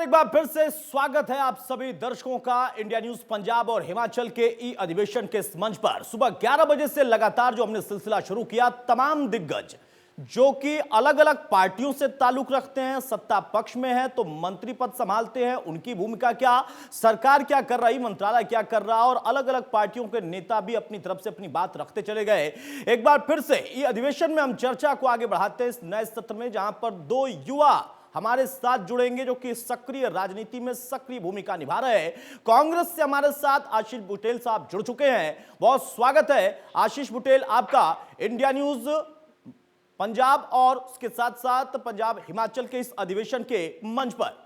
नमस्कार, एक बार फिर से स्वागत है आप सभी दर्शकों का इंडिया न्यूज पंजाब और हिमाचल के ई अधिवेशन के इस मंच पर। सुबह 11 बजे से लगातार जो हमने सिलसिला शुरू किया, तमाम दिग्गज जो कि अलग अलग पार्टियों से ताल्लुक रखते हैं, सत्ता पक्ष में है तो मंत्री पद संभालते हैं, उनकी भूमिका क्या, सरकार क्या कर रही, मंत्रालय क्या कर रहा, और अलग अलग पार्टियों के नेता भी अपनी तरफ से अपनी बात रखते चले गए। एक बार फिर से ई अधिवेशन में हम चर्चा को आगे बढ़ाते हैं इस नए सत्र में, जहां पर दो युवा हमारे साथ जुड़ेंगे जो कि सक्रिय राजनीति में सक्रिय भूमिका निभा रहे हैं। कांग्रेस से हमारे साथ आशीष बुटेल साहब जुड़ चुके हैं। बहुत स्वागत है आशीष बुटेल आपका इंडिया न्यूज पंजाब और उसके साथ साथ पंजाब हिमाचल के इस अधिवेशन के मंच पर।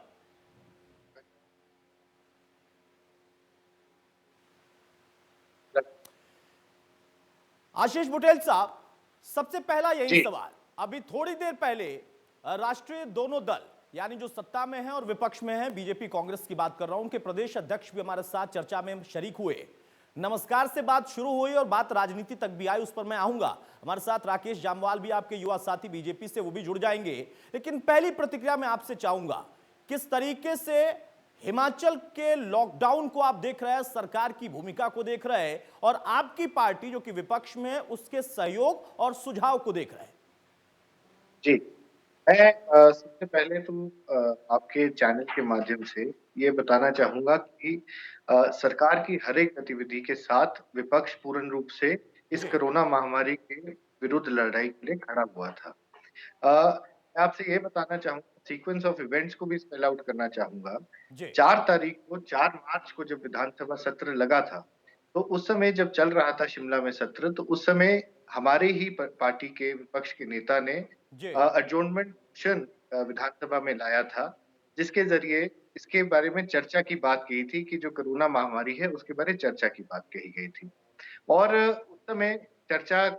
आशीष बुटेल साहब, सबसे पहला यही सवाल, अभी थोड़ी देर पहले राष्ट्रीय दोनों दल यानी जो सत्ता में है और विपक्ष में है, बीजेपी कांग्रेस की बात कर रहा हूं, उनके प्रदेश अध्यक्ष भी हमारे साथ चर्चा में शरीक हुए। नमस्कार से बात शुरू हुई और बात राजनीति तक भी आई, उस पर मैं आऊंगा। हमारे साथ राकेश जामवाल भी आपके युवा साथी बीजेपी से, वो भी जुड़ जाएंगे। लेकिन पहली प्रतिक्रिया मैं आपसे चाहूंगा, किस तरीके से हिमाचल के लॉकडाउन को आप देख रहे हैं, सरकार की भूमिका को देख रहे हैं, और आपकी पार्टी जो कि विपक्ष में है उसके सहयोग और सुझाव को देख रहे हैं? जी, मैं सबसे पहले तो आपके चैनल के माध्यम से ये बताना चाहूंगा कि सरकार की हर एक गतिविधि के साथ विपक्ष पूर्ण रूप से इस कोरोना महामारी के विरुद्ध लड़ाई के लिए खड़ा हुआ था। मैं आपसे ये बताना चाहूंगा, सीक्वेंस ऑफ इवेंट्स को भी स्पेल आउट करना चाहूंगा। 4 मार्च को जब विधानसभा सत्र लगा था, तो उस समय जब चल रहा था शिमला में सत्र, तो उस समय हमारे ही पार्टी के विपक्ष के नेता ने एडजॉर्नमेंट मोशन विधानसभा में लाया था, जिसके जरिए इसके बारे में चर्चा की बात की थी कि जो कोरोना महामारी है उसके बारे में चर्चा की बात कही गई थी। और उस समय चर्चा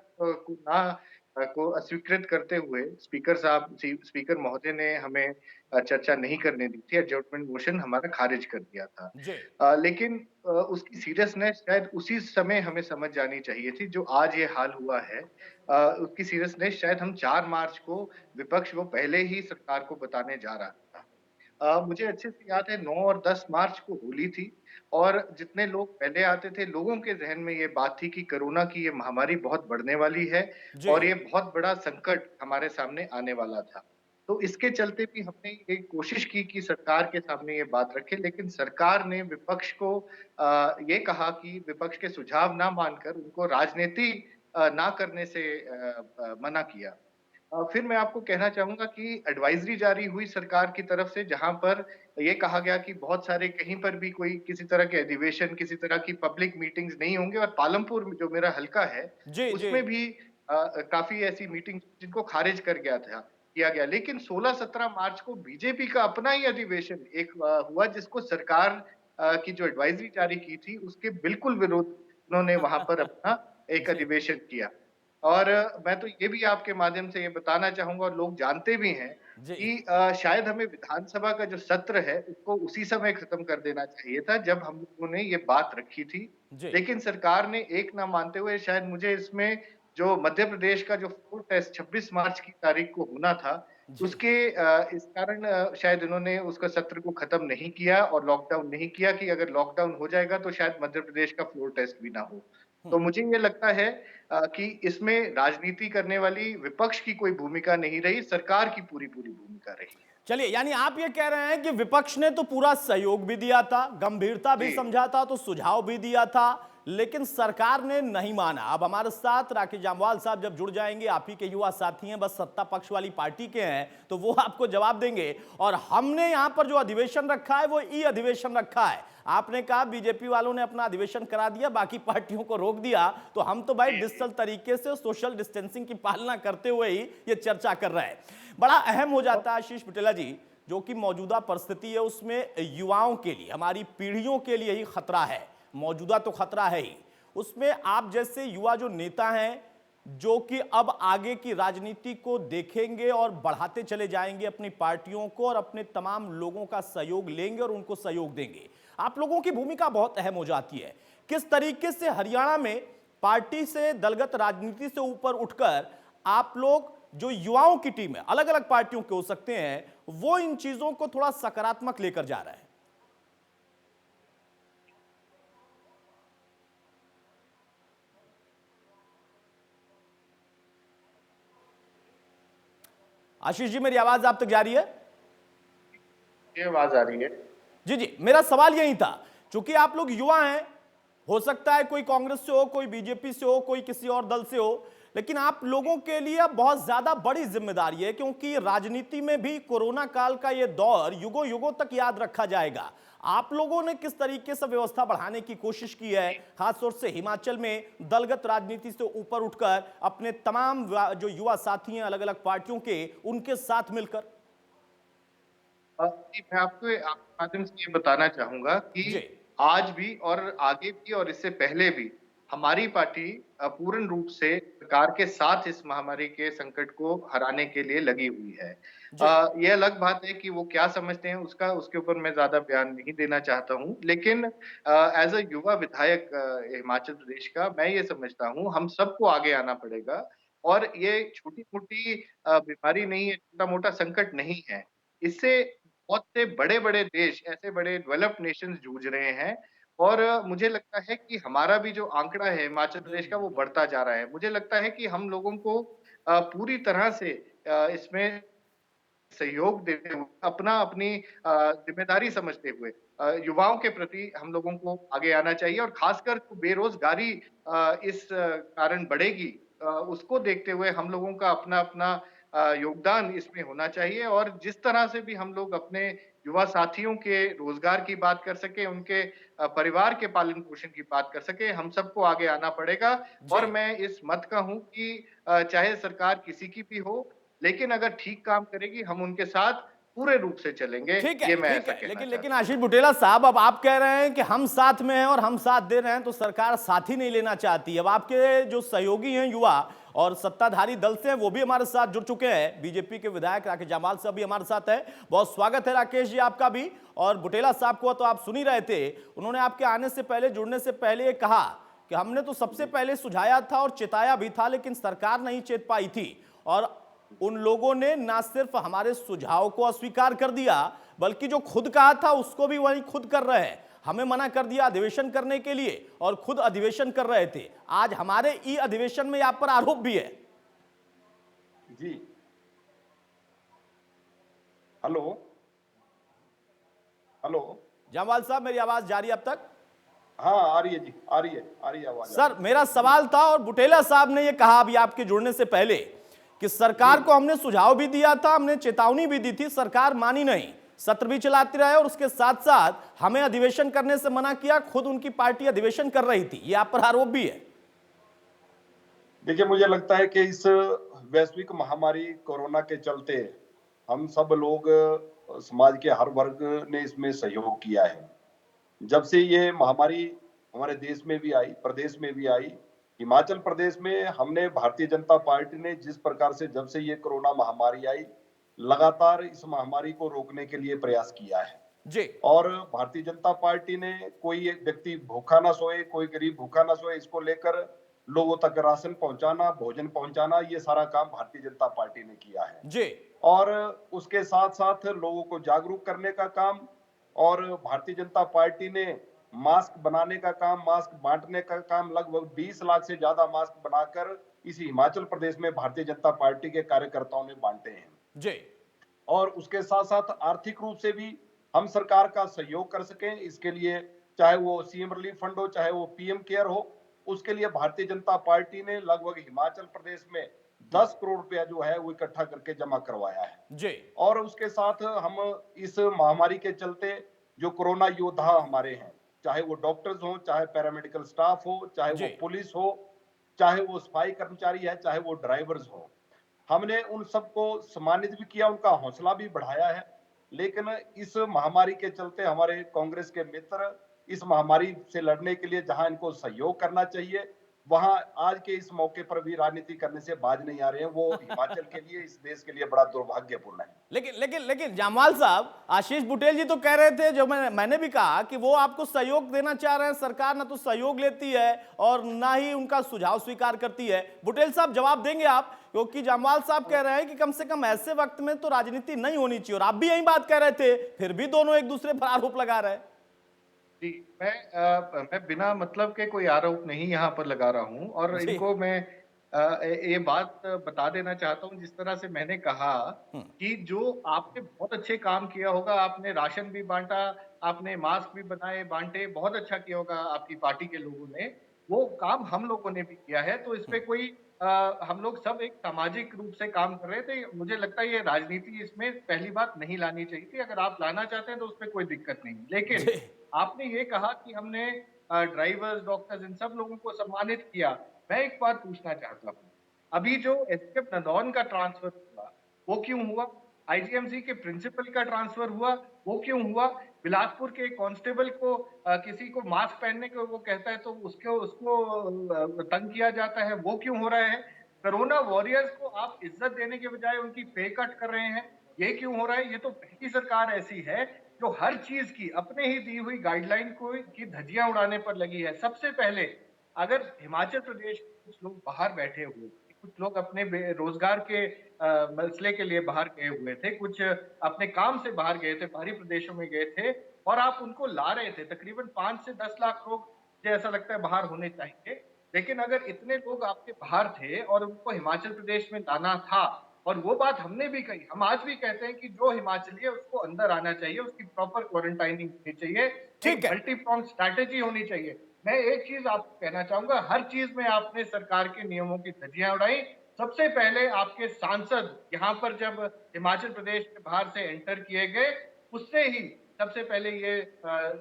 को अस्वीकृत करते हुए स्पीकर महोदय ने हमें चर्चा नहीं करने दी थी, एडजॉर्नमेंट मोशन हमारा खारिज कर दिया था। लेकिन उसकी सीरियसनेस शायद उसी समय हमें समझ जानी चाहिए थी, जो आज ये हाल हुआ है। उसकी सीरियसनेस शायद हम 4 मार्च को विपक्ष वो पहले ही सरकार को बताने जा रहा था। मुझे अच्छे से याद है 9 और 10 मार्च को होली थी, और जितने लोग पहले आते थे, लोगों के ज़हन में ये बात थी कि कोरोना की ये महामारी बहुत बढ़ने वाली है और ये बहुत बड़ा संकट हमारे सामने आने वाला था। तो इसके चलते भी हमने ये कोशिश की कि सरकार के सामने ये बात रखें, लेकिन सरकार ने विपक्ष को ये कहा कि विपक्ष के सुझाव ना मानकर उनको राजनीति ना करने से मना किया। फिर मैं आपको कहना चाहूँगा कि एडवाइज़री जारी हुई सरकार की तरफ से, जहाँ पर ये कहा गया कि बहुत सारे कहीं पर भी कोई किसी तरह के अधिवेशन, किसी तरह की पब्लिक मीटिंग्स नहीं होंगे, और पालमपुर में जो मेरा हलका है, उसमें भी काफ़ी ऐसी मीटिंग जिनको खारिज किया गया। लेकिन 16-17 मार्च को बीजेपी का अपना ही अधिवेशन एक हुआ, जिसको सरकार की जो एडवाइज़री जारी की थी, उसके बिल्कुल विरुद्ध उन्होंने वहाँ पर अपना एक अधिवेशन किया। और मैं तो ये भी आपके माध्यम से ये बताना चाहूँगा, और लोग जानते भी हैं कि शायद हमें विधानसभा का जो सत्र है उसको उसी समय खत्म कर देना चाहिए था जब हम लोगों ने ये बात रखी थी। लेकिन सरकार ने एक ना मानते हुए, शायद मुझे इसमें जो मध्य प्रदेश का जो फ्लोर टेस्ट 26 मार्च की तारीख को होना था, उसके इस कारण शायद इन्होंने उसका सत्र को खत्म नहीं किया और लॉकडाउन नहीं किया कि अगर लॉकडाउन हो जाएगा तो शायद मध्य प्रदेश का फ्लोर टेस्ट भी ना हो। तो मुझे ये लगता है कि इसमें राजनीति करने वाली विपक्ष की कोई भूमिका नहीं रही, सरकार की पूरी-पूरी भूमिका रही है। चलिए, यानी आप ये कह रहे हैं कि विपक्ष ने तो पूरा सहयोग भी दिया था, गंभीरता भी समझा था, तो सुझाव भी दिया था, लेकिन सरकार ने नहीं माना। अब हमारे साथ राकेश जामवाल साहब जब जुड़ जाएंगे, आप ही के युवा साथी हैं, बस सत्ता पक्ष वाली पार्टी के हैं, तो वो आपको जवाब देंगे। और हमने यहां पर जो अधिवेशन रखा है वो ई अधिवेशन रखा है। आपने कहा बीजेपी वालों ने अपना अधिवेशन करा दिया, बाकी पार्टियों को रोक दिया, तो हम तो भाई डिजिटल तरीके से सोशल डिस्टेंसिंग की पालना करते हुए ही ये चर्चा कर रहे हैं। बड़ा अहम हो जाता है आशीष बुटेला जी, जो कि मौजूदा परिस्थिति है उसमें युवाओं के लिए, हमारी पीढ़ियों के लिए ही खतरा है। मौजूदा तो खतरा है ही, उसमें आप जैसे युवा जो नेता हैं, जो कि अब आगे की राजनीति को देखेंगे और बढ़ाते चले जाएंगे अपनी पार्टियों को, और अपने तमाम लोगों का सहयोग लेंगे और उनको सहयोग देंगे, आप लोगों की भूमिका बहुत अहम हो जाती है। किस तरीके से हरियाणा में पार्टी से, दलगत राजनीति से ऊपर उठकर आप लोग जो युवाओं की टीम है, अलग अलग पार्टियों के हो सकते हैं, वो इन चीजों को थोड़ा सकारात्मक लेकर जा रहे हैं। आशीष जी, मेरी आवाज आप तक जा रही है? ये आवाज आ रही है? जी जी, मेरा सवाल यही था, क्योंकि आप लोग युवा हैं, हो सकता है कोई कांग्रेस से हो, कोई बीजेपी से हो, कोई किसी और दल से हो, लेकिन आप लोगों के लिए अब बहुत ज्यादा बड़ी जिम्मेदारी है, क्योंकि राजनीति में भी कोरोना काल का यह दौर युगों युगों तक याद रखा जाएगा। आप लोगों ने किस तरीके से व्यवस्था बढ़ाने की कोशिश की है, खासतौर से हिमाचल में दलगत राजनीति से ऊपर उठकर अपने तमाम जो युवा साथी हैं अलग अलग पार्टियों के, उनके साथ मिलकर? जी, मैं आपको आपके माध्यम से ये बताना चाहूँगा कि जी। आज भी और आगे भी और इससे पहले भी हमारी पार्टी पूर्ण रूप से सरकार के साथ इस महामारी के संकट को हराने के लिए लगी हुई है। जी। ये अलग बात है कि वो क्या समझते हैं उसके ऊपर मैं ज़्यादा बयान नहीं देना चाहता हूँ। लेकिन एज़ अ युवा विधायक हिमाचल प्रदेश का मैं ये समझता हूँ हम सबको आगे आना पड़ेगा और ये छोटी-मोटी बीमारी नहीं है, छोटा-मोटा संकट नहीं है। इससे बहुत से बड़े-बड़े देश, ऐसे बड़े डेवलप्ड नेशंस जूझ रहे हैं और मुझे लगता है कि हमारा भी जो आंकड़ा है हिमाचल प्रदेश का वो बढ़ता जा रहा है। मुझे लगता है कि हम लोगों को पूरी तरह से इसमें सहयोग देते हुए अपनी ज़िम्मेदारी समझते हुए युवाओं के प्रति हम लोगों को आगे आना चाहिए और ख़ासकर जो बेरोज़गारी इस कारण बढ़ेगी उसको देखते हुए हम लोगों का अपना-अपना योगदान इसमें होना चाहिए और जिस तरह से भी हम लोग अपने युवा साथियों के रोज़गार की बात कर सकें, उनके परिवार के पालन-पोषण की बात कर सकें, हम सबको आगे आना पड़ेगा जी। और मैं इस मत का हूँ कि चाहे सरकार किसी की भी हो, लेकिन अगर ठीक काम करेगी हम उनके साथ पूरे रूप से चलेंगे, ये मैं ठीक ऐसा है, कहना लेकिन चाहता लेकिन हूँ। आशीष बुटेला साहब, अब आप कह रहे हैं कि हम साथ में हैं और हम साथ दे रहे हैं, तो सरकार साथ ही नहीं लेना चाहती। अब आपके जो सहयोगी हैं युवा और सत्ताधारी दल से हैं, वो भी हमारे साथ जुड़ चुके हैं। बीजेपी के विधायक राकेश जम्वाल साहब भी हमारे साथ है। बहुत स्वागत है राकेश जी आपका भी। और बुटेला साहब को तो आप सुन ही रहे थे, उन्होंने आपके आने से पहले, जुड़ने से पहले ये कहा कि हमने तो सबसे पहले सुझाया था और चेताया भी था, लेकिन सरकार नहीं चेत पाई थी। और उन लोगों ने ना सिर्फ हमारे सुझाव को अस्वीकार कर दिया, बल्कि जो खुद कहा था उसको भी वही खुद कर रहे हैं। हमें मना कर दिया अधिवेशन करने के लिए और खुद अधिवेशन कर रहे थे। आज हमारे ई अधिवेशन में आप पर आरोप भी है। जी। Hello hello. जम्वाल साहब, मेरी आवाज जा रही है अब तक? हाँ, आ रही है जी, आ रही है आवाज। सर, मेरा सवाल था, और बुटेला साहब ने यह कहा अभी आपके जुड़ने से पहले कि सरकार को हमने सुझाव भी दिया था, हमने चेतावनी भी दी थी, सरकार मानी नहीं, सत्र भी चलाते रहे और उसके साथ साथ हमें अधिवेशन करने से मना किया, खुद उनकी पार्टी अधिवेशन कर रही थी। ये आप पर आरोप भी है। देखिए, मुझे लगता है कि इस वैश्विक महामारी कोरोना के चलते हम सब लोग, समाज के हर वर्ग ने इसमें सहयोग किया है। जब से ये महामारी हमारे देश में भी आई, प्रदेश में भी आई, हिमाचल प्रदेश में हमने, भारतीय जनता पार्टी ने जिस प्रकार से जब से ये कोरोना महामारी आई, लगातार इस महामारी को रोकने के लिए प्रयास किया है। जी। और भारतीय जनता पार्टी ने, कोई एक व्यक्ति भूखा ना सोए, कोई गरीब भूखा ना सोए, इसको लेकर लोगों तक राशन पहुंचाना, भोजन पहुंचाना, ये सारा काम भारतीय जनता पार्टी ने किया है। जी। और उसके साथ साथ लोगों को जागरूक करने का काम, और भारतीय जनता पार्टी ने मास्क बनाने का काम, मास्क बांटने का काम, लगभग 20 लाख से ज्यादा मास्क बनाकर इस हिमाचल प्रदेश में भारतीय जनता पार्टी के कार्यकर्ताओं ने बांटे हैं। जी। और उसके साथ साथ आर्थिक रूप से भी हम सरकार का सहयोग कर सकें, इसके लिए चाहे वो सीएम रिलीफ फंड हो, चाहे वो पीएम केयर हो, उसके लिए भारतीय जनता पार्टी ने लगभग हिमाचल प्रदेश में 10 करोड़ रुपया जो है वो इकट्ठा करके जमा करवाया है। जी। और उसके साथ हम इस महामारी के चलते जो कोरोना योद्धा हमारे हैं, चाहे वो डॉक्टर्स हो, चाहे पैरामेडिकल स्टाफ हो, चाहे वो पुलिस हो, चाहे वो सफाई कर्मचारी है, चाहे वो ड्राइवर्स हो, हमने उन सबको सम्मानित भी किया, उनका हौसला भी बढ़ाया है। लेकिन इस महामारी के चलते हमारे कांग्रेस के मित्र इस महामारी से लड़ने के लिए जहां इनको सहयोग करना चाहिए, वहां आज के इस मौके पर भी राजनीति करने से बाज नहीं आ रहे हैं। वो हिमाचल के लिए, इस देश के लिए बड़ा दुर्भाग्यपूर्ण है। लेकिन जामवाल साहब, आशीष बुटेल जी तो कह रहे थे, जो मैंने भी कहा कि वो आपको सहयोग देना चाह रहे हैं, सरकार ना तो सहयोग लेती है और ना ही उनका सुझाव स्वीकार करती है। बुटेल साहब जवाब देंगे आप, क्योंकि जामवाल साहब कह रहे हैं कि कम से कम ऐसे वक्त में तो राजनीति नहीं होनी चाहिए, और आप भी यही बात कह रहे थे, फिर भी दोनों एक दूसरे पर आरोप लगा रहे हैं। जी, मैं बिना मतलब के कोई आरोप नहीं यहाँ पर लगा रहा हूँ, और जी। इनको मैं ये बात बता देना चाहता हूँ, जिस तरह से मैंने कहा कि जो आपने बहुत अच्छे काम किया होगा, आपने राशन भी बांटा, आपने मास्क भी बनाए बांटे, बहुत अच्छा किया होगा आपकी पार्टी के लोगों ने, वो काम हम लोगों ने भी किया है। तो इस पे कोई हम लोग सब एक सामाजिक रूप से काम कर रहे थे। मुझे लगता है ये राजनीति इसमें पहली बात नहीं लानी चाहिए थी। अगर आप लाना चाहते हैं तो उसमें कोई दिक्कत नहीं, लेकिन जी। आपने ये कहा कि हमने ड्राइवर्स, डॉक्टर्स, इन सब लोगों को सम्मानित किया। मैं एक बात पूछना चाहता हूँ, अभी जो एसकेएफ नंदौन का ट्रांसफर हुआ, वो क्यों हुआ? आईजीएमसी के प्रिंसिपल का ट्रांसफर हुआ, वो क्यों हुआ? बिलासपुर के कांस्टेबल को किसी को मास्क पहनने को वो कहता है तो उसको उसको तंग किया जाता है, वो क्यों हो रहा है? कोरोना वॉरियर्स को आप इज्जत देने के बजाय उनकी पे कट कर रहे हैं, ये क्यों हो रहा है? ये तो पहली सरकार ऐसी है जो हर चीज की अपने ही दी हुई गाइडलाइन को की धज्जियां उड़ाने पर लगी है। सबसे पहले अगर हिमाचल प्रदेश के कुछ लोग बाहर बैठे हुए थे, कुछ लोग अपने रोजगार के मसले के लिए बाहर गए हुए थे, कुछ अपने काम से बाहर गए थे, बाहरी प्रदेशों में गए थे, और आप उनको ला रहे थे। तकरीबन 5 से 10 लाख लोग मुझे ऐसा लगता है बाहर होने चाहिए। लेकिन अगर इतने लोग आपके बाहर थे और उनको हिमाचल प्रदेश में लाना था, और वो बात हमने भी कही, हम आज भी कहते हैं कि जो हिमाचली है उसको अंदर आना चाहिए, उसकी प्रॉपर क्वारंटाइनिंग होनी चाहिए, ठीक एक है। मल्टी प्रॉन्ग स्ट्रैटेजी होनी चाहिए। मैं एक चीज आपको कहना चाहूंगा, हर चीज में आपने सरकार के नियमों की धज्जियां उड़ाई। सबसे पहले आपके सांसद यहाँ पर जब हिमाचल प्रदेश के बाहर से एंटर किए गए, उससे ही सबसे पहले ये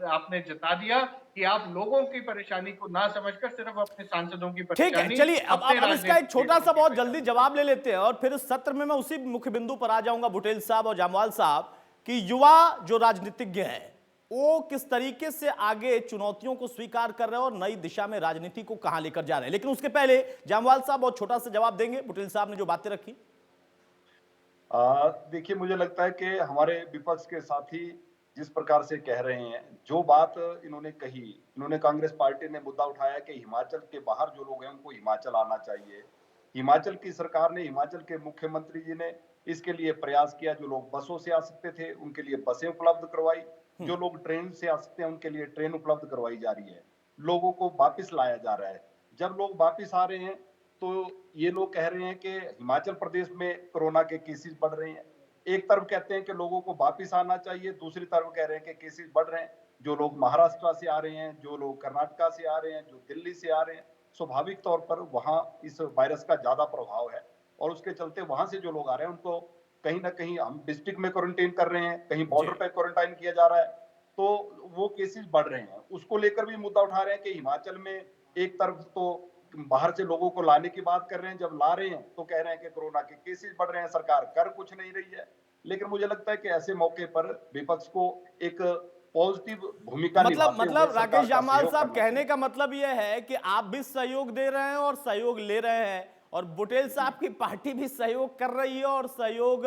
आपने जता दिया कि आप लोगों की परेशानी को ना समझकर सिर्फ अपने सांसदों की ठीक है, परेशानी, चलिए अब अपने अब इसका एक राजनीतिक छोटा नेताओं सा की बहुत जल्दी परेशानी। जवाब ले लेते हैं, और फिर इस सत्र में मैं उसी मुख्य बिंदु पर आ जाऊंगा, बुटेल साहब और जामवाल साहब, कि युवा जो राजनीतिज्ञ हैं वो किस तरीके से आगे चुनौतियों को स्वीकार कर रहे हैं और नई दिशा में राजनीति को कहां लेकर जा रहे हैं। लेकिन उसके पहले जामवाल साहब बहुत छोटा सा जवाब देंगे बुटेल साहब ने जो बातें रखी। देखिए, मुझे लगता है कि हमारे विपक्ष के साथी जिस प्रकार से कह रहे हैं, जो बात इन्होंने कही, इन्होंने कांग्रेस पार्टी ने मुद्दा उठाया कि हिमाचल के बाहर जो लोग हैं उनको हिमाचल आना चाहिए। हिमाचल की सरकार ने, हिमाचल के मुख्यमंत्री जी ने इसके लिए प्रयास किया। जो लोग बसों से आ सकते थे उनके लिए बसें उपलब्ध करवाई, जो लोग ट्रेन से आ सकते हैं उनके लिए ट्रेन उपलब्ध करवाई जा रही है। लोगों को वापस लाया जा रहा है। जब लोग वापस आ रहे हैं तो ये लोग कह रहे हैं कि हिमाचल प्रदेश में कोरोना के केसेस बढ़ रहे हैं। एक तरफ कहते हैं कि लोगों को वापस आना चाहिए, दूसरी तरफ कह रहे हैं कि केसेस बढ़ रहे हैं। जो लोग महाराष्ट्र से आ रहे हैं, जो लोग कर्नाटका से आ रहे हैं, जो दिल्ली से आ रहे हैं, स्वाभाविक तौर पर वहां इस वायरस का ज्यादा प्रभाव है, और उसके चलते वहां से जो लोग आ रहे हैं उनको कहीं ना कहीं हम डिस्ट्रिक्ट में क्वारंटाइन कर रहे हैं, कहीं बॉर्डर जी। पे क्वारंटाइन किया जा रहा है, तो वो केसेस बढ़ रहे हैं। उसको लेकर भी मुद्दा उठा रहे हैं कि हिमाचल में एक तरफ तो बाहर से लोगों को लाने की बात कर रहे हैं, जब ला रहे हैं तो कह रहे हैं कि कोरोना के केसेस बढ़ रहे हैं, सरकार कर कुछ नहीं रही है। लेकिन मुझे लगता है कि ऐसे मौके पर विपक्ष को एक पॉजिटिव भूमिका निभाते हुए मतलब सरकार राकेश का जामाल सहयोग साहब, करना कहने चाहिए। का मतलब यह है कि आप भी सहयोग दे रहे हैं और सहयोग ले रहे हैं, और बुटेल साहब की पार्टी भी सहयोग कर रही है और सहयोग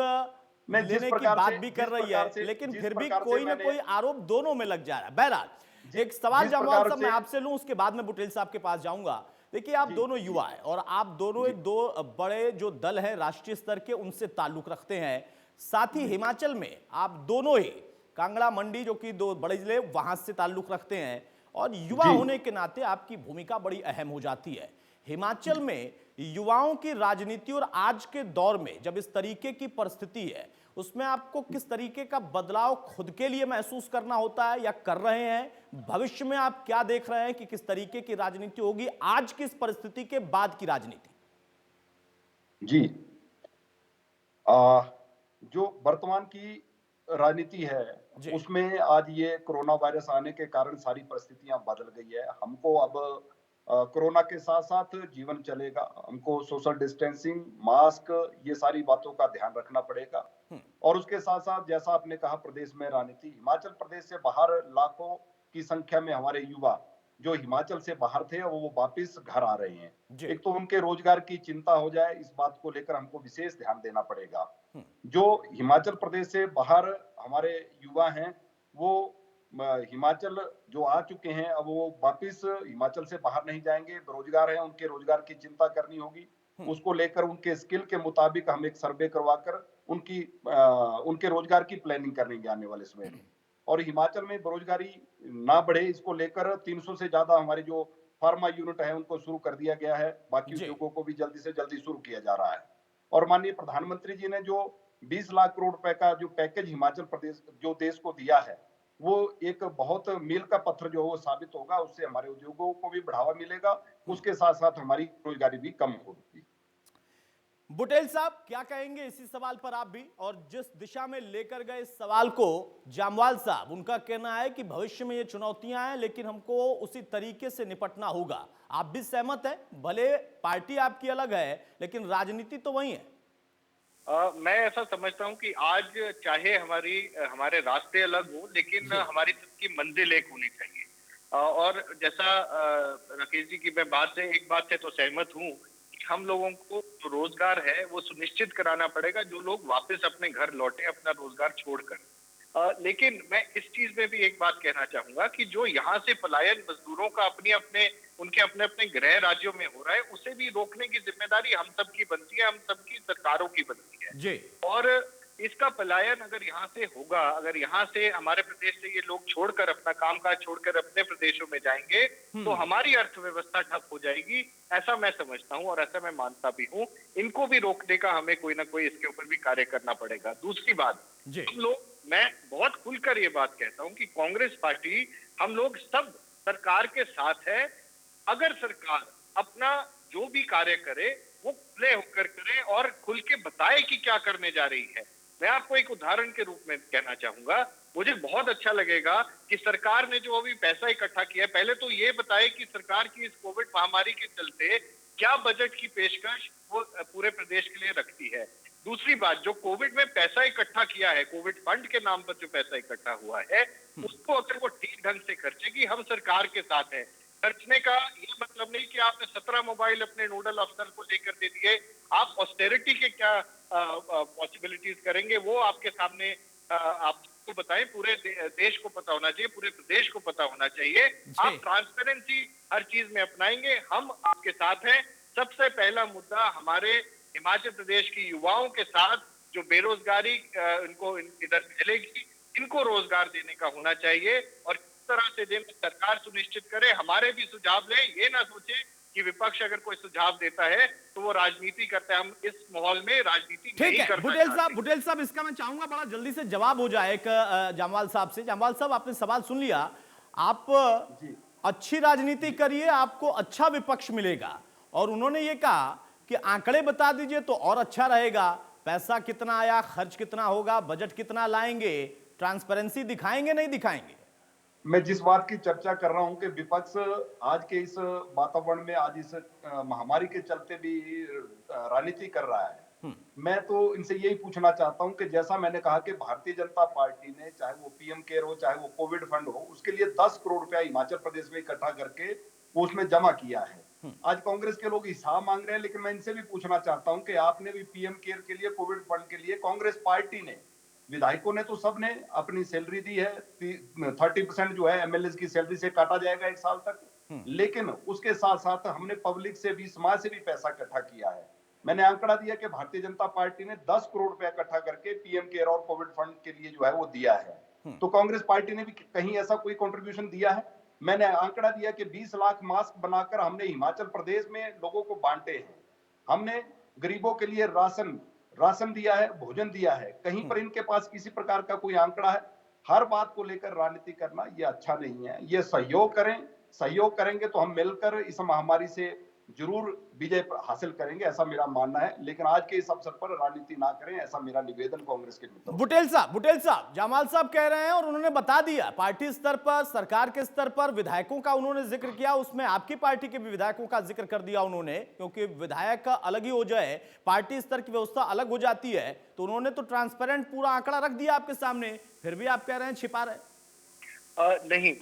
मैं लेने की बात भी कर रही है, लेकिन जिस फिर भी प्रकार से कोई ना मैंने कोई आरोप दोनों में लग जा रहा है। बहरहाल एक सवाल जिस जामवाल प्रकार साहब मैं से आपसे लूं, उसके बाद में बुटेल साहब के पास जाऊंगा। देखिए, आप जी दोनों जी युवा हैं और आप दोनों जी एक दो बड़े जो दल हैं राष्ट्रीय स्तर के, उनसे ताल्लुक रखते हैं। साथ ही हिमाचल में आप दोनों ही कांगड़ा मंडी, जो कि दो बड़े जिले, वहां से ताल्लुक रखते हैं, और युवा जी होने के नाते आपकी भूमिका बड़ी अहम हो जाती है। हिमाचल में युवाओं की राजनीति और आज के दौर में जब इस तरीके की परिस्थिति है, उसमें आपको किस तरीके का बदलाव खुद के लिए महसूस करना होता है या कर रहे हैं? भविष्य में आप क्या देख रहे हैं कि किस तरीके की राजनीति होगी आज की इस परिस्थिति के बाद की राजनीति? जी आ, जो वर्तमान की राजनीति है जी। उसमें आज ये कोरोना वायरस आने के कारण सारी परिस्थितियां बदल गई है। हमको अब कोरोना के साथ साथ जीवन चलेगा, हमको सोशल डिस्टेंसिंग, मास्क, ये सारी बातों का ध्यान रखना पड़ेगा। और उसके साथ साथ जैसा आपने कहा, प्रदेश में राजनीति, हिमाचल प्रदेश से बाहर लाखों की संख्या में हमारे युवा जो हिमाचल से बाहर थे अब वो वापस घर आ रहे हैं। जी। एक तो उनके रोजगार की चिंता हो जाए, इस बात को लेकर हमको विशेष ध्यान देना पड़ेगा। हम्म। जो हिमाचल प्रदेश से बाहर हमारे युवा हैं, वो हिमाचल जो आ चुके हैं अब वो वापस हिमाचल से बाहर नहीं जाएंगे। बेरोजगार हैं, उनके रोजगार की चिंता करनी होगी। उसको लेकर उनके स्किल के मुताबिक हम एक सर्वे करवाकर उनके रोजगार की प्लानिंग करेंगे आने वाले समय में। और हिमाचल में बेरोजगारी ना बढ़े, इसको लेकर 300 से ज्यादा हमारे जो फार्मा यूनिट है उनको शुरू कर दिया गया है। बाकी जी। उद्योगों को भी जल्दी से जल्दी शुरू किया जा रहा है। और माननीय प्रधानमंत्री जी ने जो 20 लाख करोड़ रुपए का जो पैकेज हिमाचल प्रदेश जो देश को दिया है, वो एक बहुत मील का पत्थर जो वो साबित होगा। उससे हमारे उद्योगों को भी बढ़ावा मिलेगा, उसके साथ साथ हमारी रोजगारी भी कम होगी। बुटेल साहब क्या कहेंगे इसी सवाल पर आप भी, और जिस दिशा में लेकर गए इस सवाल को जामवाल साहब, उनका कहना है कि भविष्य में ये चुनौतियां हैं लेकिन हमको उसी तरीके से निपटना होगा। आप भी सहमत हैं? भले पार्टी आपकी अलग है लेकिन राजनीति तो वही है। मैं ऐसा समझता हूं कि आज चाहे हमारे रास्ते अलग हो, लेकिन हमारी सबकी मंजिल एक होनी चाहिए। और जैसा राकेश जी की मैं एक बात से तो सहमत हूं कि हम लोगों को जो रोजगार है वो सुनिश्चित कराना पड़ेगा, जो लोग वापस अपने घर लौटे अपना रोजगार छोड़कर। लेकिन मैं इस चीज में भी एक बात कहना चाहूंगा कि जो यहाँ से पलायन मजदूरों का उनके अपने अपने गृह राज्यों में हो रहा है, उसे भी रोकने की जिम्मेदारी हम सबकी बनती है, हम सबकी सरकारों की बनती है। जी। और इसका पलायन अगर यहाँ से होगा, अगर यहाँ से हमारे प्रदेश से ये लोग छोड़कर अपना कामकाज छोड़कर अपने प्रदेशों में जाएंगे, तो हमारी अर्थव्यवस्था ठप हो जाएगी। ऐसा मैं समझता हूँ और ऐसा मैं मानता भी हूँ। इनको भी रोकने का हमें कोई ना कोई इसके ऊपर भी कार्य करना पड़ेगा। दूसरी बात, मैं बहुत खुलकर ये बात कहता हूँ कि कांग्रेस पार्टी, हम लोग सब सरकार के साथ है। अगर सरकार अपना जो भी कार्य करे वो खुले होकर करे और खुल के बताए कि क्या करने जा रही है। मैं आपको एक उदाहरण के रूप में कहना चाहूंगा, मुझे बहुत अच्छा लगेगा कि सरकार ने जो अभी पैसा इकट्ठा किया है, पहले तो ये बताए कि सरकार की इस कोविड महामारी के चलते क्या बजट की पेशकश वो पूरे प्रदेश के लिए रखती है। दूसरी बात, जो कोविड में पैसा इकट्ठा किया है, कोविड फंड के नाम पर जो पैसा इकट्ठा हुआ है, उसको अगर वो ठीक ढंग से खर्चेगी, हम सरकार के साथ हैं। खर्चने का ये मतलब नहीं कि आपने 17 मोबाइल अपने नोडल अफसर को लेकर दे दिए। आप ऑस्टेरिटी के क्या पॉसिबिलिटीज करेंगे वो आपके सामने आपको बताएं। पूरे देश को पता होना चाहिए, पूरे प्रदेश को पता होना चाहिए। आप ट्रांसपेरेंसी हर चीज में अपनाएंगे, हम आपके साथ हैं। सबसे पहला मुद्दा हमारे हिमाचल प्रदेश की युवाओं के साथ जो बेरोजगारी इनको इधर फैलेगी, इनको रोजगार देने का होना चाहिए। और किस तरह से देना सरकार सुनिश्चित करे, हमारे भी सुझाव लें। ये ना सोचे कि विपक्ष अगर कोई सुझाव देता है तो वो राजनीति करता है। हम इस माहौल में राजनीति नहीं करना चाहते। बुटेल साहब इसका मैं चाहूंगा बड़ा जल्दी से जवाब हो जाए एक जामवाल साहब से। जामवाल साहब, आपने सवाल सुन लिया। आप अच्छी राजनीति करिए, आपको अच्छा विपक्ष मिलेगा। और उन्होंने ये कहा कि आंकड़े बता दीजिए तो और अच्छा रहेगा। पैसा कितना आया, खर्च कितना होगा, बजट कितना लाएंगे, ट्रांसपेरेंसी दिखाएंगे नहीं दिखाएंगे? मैं जिस बात की चर्चा कर रहा हूं कि विपक्ष आज के इस वातावरण में, आज इस महामारी के चलते भी राजनीति कर रहा है। मैं तो इनसे यही पूछना चाहता हूं कि जैसा मैंने कहा कि भारतीय जनता पार्टी ने, चाहे वो पीएम केयर हो, चाहे वो कोविड फंड हो, उसके लिए 10 करोड़ रुपया हिमाचल प्रदेश में इकट्ठा करके वो उसमें जमा किया है। आज कांग्रेस के लोग हिसाब मांग रहे हैं, लेकिन मैं इनसे भी पूछना चाहता हूं कि आपने भी पीएम केयर के लिए, कोविड फंड के लिए, कांग्रेस पार्टी ने, विधायकों ने तो सबने अपनी सैलरी दी है। 30% जो है एमएलए की सैलरी से काटा जाएगा 1 साल तक। लेकिन उसके साथ साथ हमने पब्लिक से भी, समाज से भी पैसा इकट्ठा किया है। मैंने आंकड़ा दिया कि भारतीय जनता पार्टी ने 10 करोड़ रुपया इकट्ठा करके पीएम केयर और कोविड फंड के लिए जो है वो दिया है। तो कांग्रेस पार्टी ने भी कहीं ऐसा कोई कंट्रीब्यूशन दिया है? मैंने आंकड़ा दिया कि 20 लाख मास्क बनाकर हमने हिमाचल प्रदेश में लोगों को बांटे हैं। हमने गरीबों के लिए राशन दिया है, भोजन दिया है। कहीं पर इनके पास किसी प्रकार का कोई आंकड़ा है? हर बात को लेकर राजनीति करना ये अच्छा नहीं है। ये सहयोग करें, सहयोग करेंगे तो हम मिलकर इस महामारी से जरूर विजय हासिल करेंगे, ऐसा मेरा मानना है। लेकिन आज के इस अवसर पर राजनीति ना करें, ऐसा मेरा निवेदन कांग्रेस के मित्रों। बुटेल साहब, जामाल साहब कह रहे हैं और उन्होंने बता दिया, पार्टी स्तर पर, सरकार के स्तर पर विधायकों का उन्होंने जिक्र किया, उसमें आपकी पार्टी के भी विधायकों का जिक्र कर दिया उन्होंने, क्योंकि विधायक का अलग ही हो जाए, पार्टी स्तर की व्यवस्था अलग हो जाती है। तो उन्होंने तो ट्रांसपेरेंट पूरा आंकड़ा रख दिया आपके सामने, फिर भी आप कह रहे हैं छिपा रहे। नहीं,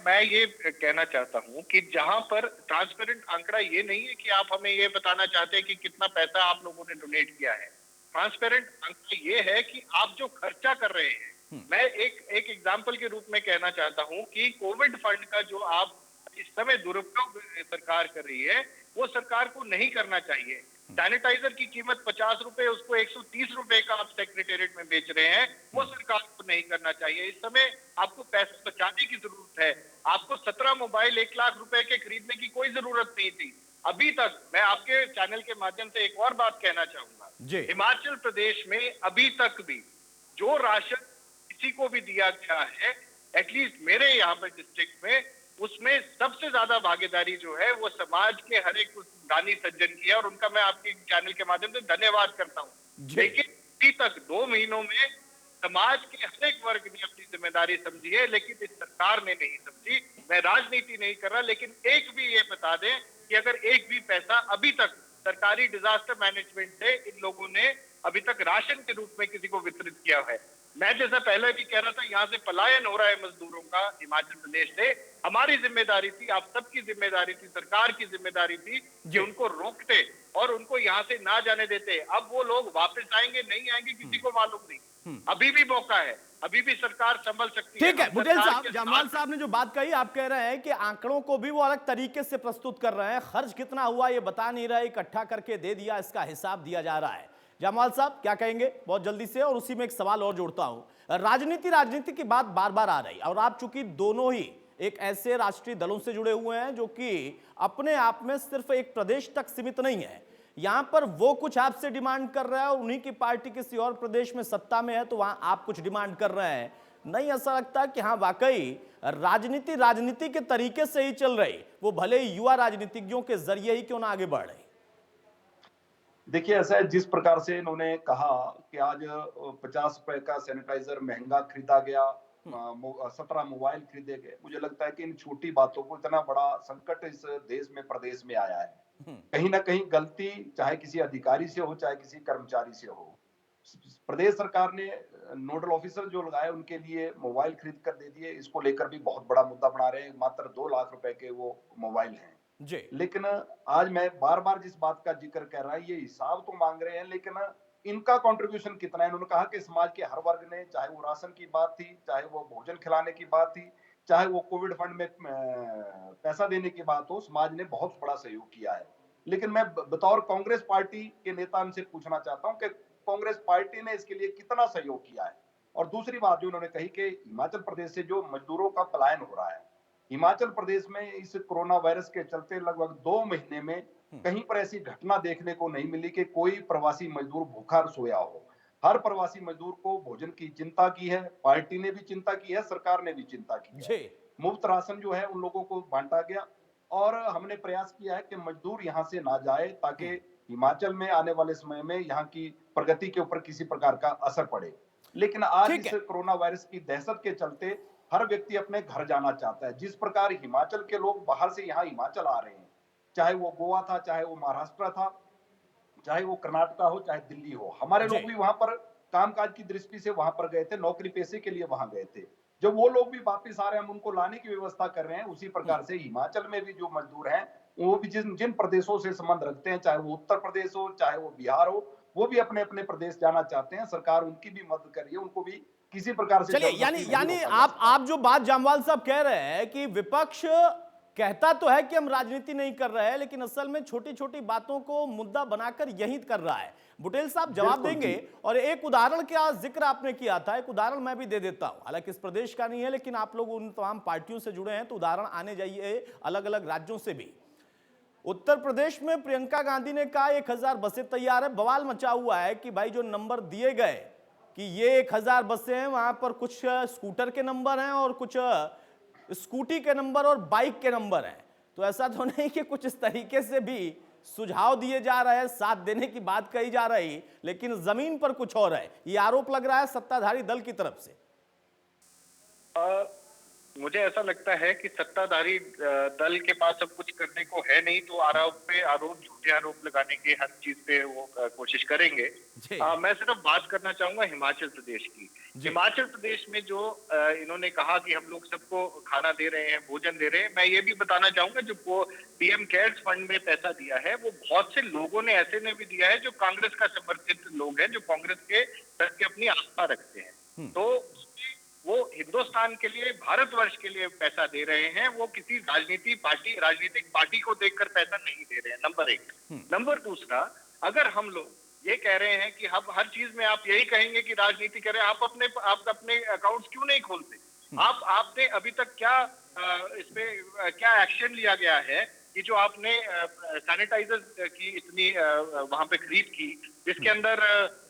मैं ये कहना चाहता हूं कि जहां पर ट्रांसपेरेंट आंकड़ा ये नहीं है कि आप हमें ये बताना चाहते हैं कि कितना पैसा आप लोगों ने डोनेट किया है। ट्रांसपेरेंट आंकड़ा ये है कि आप जो खर्चा कर रहे हैं। मैं एक एग्जांपल के रूप में कहना चाहता हूं कि कोविड फंड का जो आप इस समय दुरुपयोग सरकार कर रही है, वो सरकार को नहीं करना चाहिए। सैनिटाइजर की कीमत 50 रुपए, उसको 130 रुपए का आप सेक्रेटेरिएट में बेच रहे हैं, वो सरकार को नहीं करना चाहिए। इस समय आपको पैसे बचाने की जरूरत है। आपको 17 मोबाइल 1 लाख रुपए के खरीदने की कोई जरूरत नहीं थी। अभी तक मैं आपके चैनल के माध्यम से एक और बात कहना चाहूंगा। जी। हिमाचल प्रदेश में अभी तक भी जो राशन किसी को भी दिया गया है, एटलीस्ट मेरे यहाँ पर डिस्ट्रिक्ट में, उसमें सबसे ज्यादा भागीदारी जो है वो समाज के हर एक दानी सज्जन की है, और उनका मैं आपके चैनल के माध्यम से धन्यवाद करता हूँ। लेकिन अभी तक 2 महीनों में समाज के हर एक वर्ग ने अपनी जिम्मेदारी समझी है, लेकिन इस सरकार ने नहीं समझी। मैं राजनीति नहीं कर रहा, लेकिन एक भी ये बता दें कि अगर एक भी पैसा अभी तक सरकारी डिजास्टर मैनेजमेंट से इन लोगों ने अभी तक राशन के रूप में किसी को वितरित किया है। मैं जैसा पहले भी कह रहा था, यहाँ से पलायन हो रहा है मजदूरों का हिमाचल प्रदेश से। हमारी जिम्मेदारी थी, आप सबकी जिम्मेदारी थी, सरकार की जिम्मेदारी थी कि उनको रोकते और उनको यहाँ से ना जाने देते। अब वो लोग वापस आएंगे नहीं आएंगे किसी को मालूम नहीं। अभी भी मौका है, अभी भी सरकार संभल सकती है। ठीक है बुटेल साहब, जामवाल साहब ने जो बात कही, आप कह रहे हैं कि आंकड़ों को भी वो अलग तरीके से प्रस्तुत कर रहे हैं, खर्च कितना हुआ ये बता नहीं रहे, इकट्ठा करके दे दिया, इसका हिसाब दिया जा रहा है। जामवाल साहब क्या कहेंगे बहुत जल्दी से? और उसी में एक सवाल और जोड़ता हूं। राजनीति की बात बार बार आ रही, और आप चूंकि दोनों ही एक ऐसे राष्ट्रीय दलों से जुड़े हुए हैं जो कि अपने आप में सिर्फ एक प्रदेश तक सीमित नहीं है, यहां पर वो कुछ आपसे डिमांड कर रहा है और उन्हीं की पार्टी किसी और प्रदेश में सत्ता में है तो वहां आप कुछ डिमांड कर रहे हैं। नहीं ऐसा लगता कि हाँ वाकई राजनीति के तरीके से ही चल रही, वो भले ही युवा राजनीतिज्ञों के जरिए ही क्यों ना आगे बढ़ रही? देखिए, ऐसा है, जिस प्रकार से इन्होंने कहा कि आज 50 रुपए का सैनिटाइजर महंगा खरीदा गया, 17 मोबाइल खरीदे गए, मुझे लगता है कि इन छोटी बातों को इतना बड़ा संकट इस देश में प्रदेश में आया है। कहीं ना कहीं गलती चाहे किसी अधिकारी से हो चाहे किसी कर्मचारी से हो। प्रदेश सरकार ने नोडल ऑफिसर जो लगाए उनके लिए मोबाइल खरीद कर दे दिए, इसको लेकर भी बहुत बड़ा मुद्दा बना रहे हैं। मात्र 2 लाख रुपए के वो मोबाइल हैं जी। लेकिन आज मैं बार बार जिस बात का जिक्र कर रहा है, ये हिसाब तो मांग रहे हैं, लेकिन इनका कंट्रीब्यूशन कितना है? उन्होंने कहा कि समाज के हर वर्ग ने, चाहे वो राशन की बात थी, चाहे वो भोजन खिलाने की बात थी, चाहे वो कोविड फंड में पैसा देने की बात हो, समाज ने बहुत बड़ा सहयोग किया है। लेकिन मैं बतौर कांग्रेस पार्टी के नेता उनसे पूछना चाहता हूं कि कांग्रेस पार्टी ने इसके लिए कितना सहयोग किया है? और दूसरी बात जो उन्होंने कही कि हिमाचल प्रदेश से जो मजदूरों का पलायन हो रहा है, हिमाचल प्रदेश में इस कोरोना वायरस के चलते लगभग 2 महीने में कहीं पर ऐसी घटना देखने को नहीं मिली कि कोई प्रवासी मजदूर भूखा सोया हो। हर प्रवासी मजदूर को भोजन की चिंता की है, पार्टी ने भी चिंता की है, सरकार ने भी चिंता की है। मुफ्त राशन जो है उन लोगों को बांटा गया, और हमने प्रयास किया है कि मजदूर यहाँ से ना जाए ताकि हिमाचल में आने वाले समय में यहाँ की प्रगति के ऊपर किसी प्रकार का असर पड़े। लेकिन आज इस कोरोना वायरस की दहशत के चलते हर व्यक्ति अपने घर जाना चाहता है। जिस प्रकार हिमाचल के लोग बाहर से यहाँ हिमाचल आ रहे हैं, चाहे वो गोवा था, चाहे वो महाराष्ट्र था, चाहे वो कर्नाटका हो, चाहे दिल्ली हो, हमारे लोग भी वहां पर कामकाज की दृष्टि से वहां पर गए थे, नौकरी पेशे के लिए वहां गए थे। जब वो लोग भी वापिस आ रहे हैं, हम उनको लाने की व्यवस्था कर रहे हैं। उसी प्रकार से हिमाचल में भी जो मजदूर हैं, वो भी जिन प्रदेशों से संबंध रखते हैं, चाहे वो उत्तर प्रदेश हो, चाहे वो बिहार हो, वो भी अपने अपने प्रदेश जाना चाहते हैं। सरकार उनकी भी मदद कर रही है, उनको भी किसी प्रकार से। चलिए, यानी आप जो बात जामवाल साहब कह रहे हैं कि विपक्ष कहता तो है कि हम राजनीति नहीं कर रहे हैं, लेकिन असल में छोटी छोटी बातों को मुद्दा बनाकर यही कर रहा है। बुटेल साहब जवाब देंगे। और एक उदाहरण का जिक्र आपने किया था, एक उदाहरण मैं भी दे देता हूं, हालांकि इस प्रदेश का नहीं है, लेकिन आप लोग उन तमाम पार्टियों से जुड़े हैं तो उदाहरण आने जाइए अलग अलग राज्यों से भी। उत्तर प्रदेश में प्रियंका गांधी ने कहा 1000 बसें तैयार है। बवाल मचा हुआ है कि भाई जो नंबर दिए गए कि ये 1000 बसें हैं, वहां पर कुछ स्कूटर के नंबर हैं और कुछ स्कूटी के नंबर और बाइक के नंबर हैं। तो ऐसा तो नहीं कि कुछ इस तरीके से भी सुझाव दिए जा रहे हैं, साथ देने की बात कही जा रही, लेकिन जमीन पर कुछ और है, ये आरोप लग रहा है सत्ताधारी दल की तरफ से। मुझे ऐसा लगता है कि सत्ताधारी दल के पास अब कुछ करने को है नहीं, तो आरोप पे आरोप, झूठे आरोप लगाने के हर चीज पे वो कोशिश करेंगे। मैं सिर्फ बात करना चाहूंगा हिमाचल प्रदेश की। हिमाचल प्रदेश में जो इन्होंने कहा कि हम लोग सबको खाना दे रहे हैं, भोजन दे रहे हैं, मैं ये भी बताना चाहूंगा जो पीएम केयर्स फंड में पैसा दिया है वो बहुत से लोगों ने ऐसे ने भी दिया है जो कांग्रेस का समर्थित लोग हैं, जो कांग्रेस के प्रति अपनी आस्था रखते हैं। तो वो हिंदुस्तान के लिए, भारतवर्ष के लिए पैसा दे रहे हैं, वो किसी राजनीतिक पार्टी को देखकर पैसा नहीं दे रहे हैं, नंबर एक। नंबर दूसरा, अगर हम लोग ये कह रहे हैं कि हम हर चीज में आप यही कहेंगे कि राजनीति करें, आप अपने अकाउंट्स क्यों नहीं खोलते? आपने अभी तक क्या इसमें क्या एक्शन लिया गया है कि जो आपने सैनिटाइजर की इतनी वहां पे खरीद की, जिसके अंदर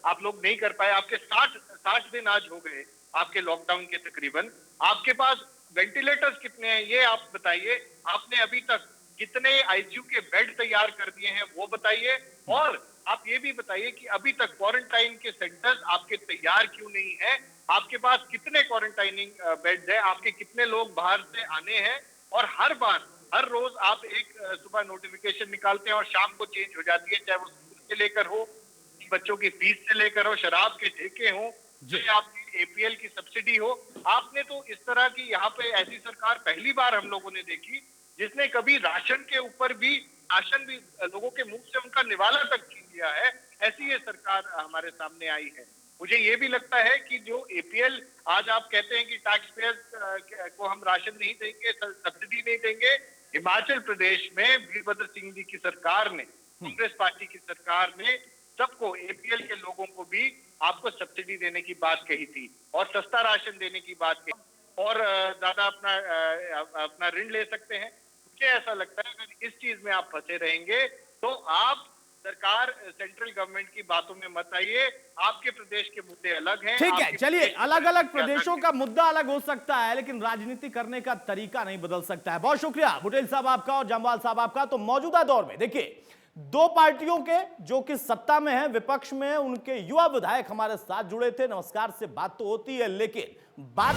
आप लोग नहीं कर पाए? आपके 60 दिन आज हो गए आपके लॉकडाउन के तकरीबन। आपके पास वेंटिलेटर्स कितने हैं ये आप बताइए। आपने अभी तक कितने आईसीयू के बेड तैयार कर दिए हैं वो बताइए। और आप ये भी बताइए कि अभी तक क्वारंटाइन के सेंटर्स आपके तैयार क्यों नहीं है? आपके पास कितने क्वारंटाइनिंग बेड्स है? आपके कितने लोग बाहर से आने हैं? और हर रोज आप एक सुबह नोटिफिकेशन निकालते हैं और शाम को चेंज हो जाती है, चाहे वो स्कूल से लेकर हो, बच्चों की फीस से लेकर हो, शराब के ठेके हो, चाहे आपकी एपीएल की सब्सिडी हो। आपने तो इस तरह की यहाँ पे ऐसी सरकार पहली बार हम लोगों ने देखी जिसने कभी राशन के ऊपर भी लोगों के मुंह से उनका निवाला तक छीन लिया है। ऐसी ये सरकार हमारे सामने आई है। मुझे ये भी लगता है कि जो एपीएल आज आप कहते हैं कि टैक्स पेयर्स को हम राशन नहीं देंगे, सब्सिडी नहीं देंगे, हिमाचल प्रदेश में वीरभद्र सिंह जी की सरकार ने, कांग्रेस पार्टी की सरकार ने सबको, एपीएल के लोगों को भी आपको सब्सिडी देने की बात कही थी और सस्ता राशन देने की बात कही और ज्यादा अपना ऋण ले सकते हैं। मुझे ऐसा लगता है अगर इस चीज में आप फंसे रहेंगे तो आप सरकार, सेंट्रल गवर्नमेंट की बातों में मत आइए। आपके प्रदेश के मुद्दे अलग हैं। ठीक है, चलिए, अलग अलग प्रदेशों का मुद्दा अलग हो सकता है, लेकिन राजनीति करने का तरीका नहीं बदल सकता है। बहुत शुक्रिया बुटेल साहब आपका और जामवाल साहब आपका। तो मौजूदा दौर में देखिए, दो पार्टियों के जो कि सत्ता में है, विपक्ष में है, उनके युवा विधायक हमारे साथ जुड़े थे। नमस्कार से बात तो होती है, लेकिन बात